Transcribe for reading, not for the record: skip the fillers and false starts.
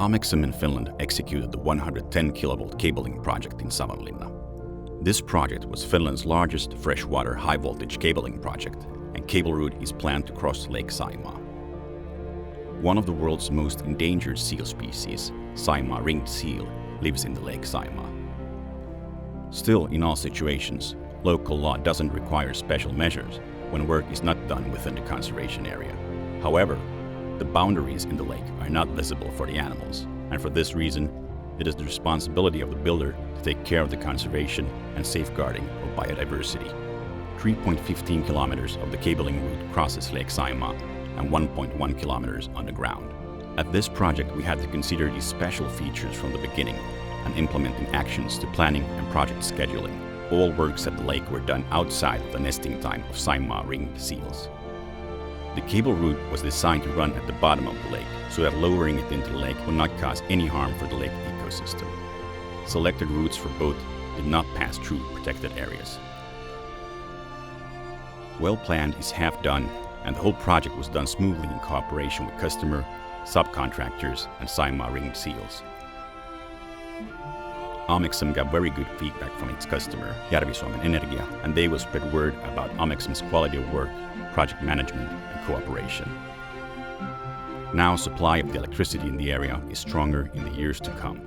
Omexom in Finland executed the 110 kilovolt cabling project in Savonlinna. This project was Finland's largest freshwater high-voltage cabling project, and cable route is planned to cross Lake Saimaa. One of the world's most endangered seal species, Saimaa ringed seal, lives in the Lake Saimaa. Still, in all situations, local law doesn't require special measures when work is not done within the conservation area. However, the boundaries in the lake are not visible for the animals, and for this reason, it is the responsibility of the builder to take care of the conservation and safeguarding of biodiversity. 3.15 kilometers of the cabling route crosses Lake Saimaa and 1.1 kilometers underground. At this project, we had to consider these special features from the beginning and implementing actions to planning and project scheduling. All works at the lake were done outside of the nesting time of Saimaa ringed seals. The cable route was designed to run at the bottom of the lake so that lowering it into the lake would not cause any harm for the lake ecosystem. Selected routes for both did not pass through protected areas. Well planned is half done, and the whole project was done smoothly in cooperation with customer, subcontractors, and Saimaa ringed seals. Omexom got very good feedback from its customer, Järvi-Suomen Energia, and they will spread word about Omexom's quality of work, project management, and cooperation. Now supply of the electricity in the area is stronger in the years to come.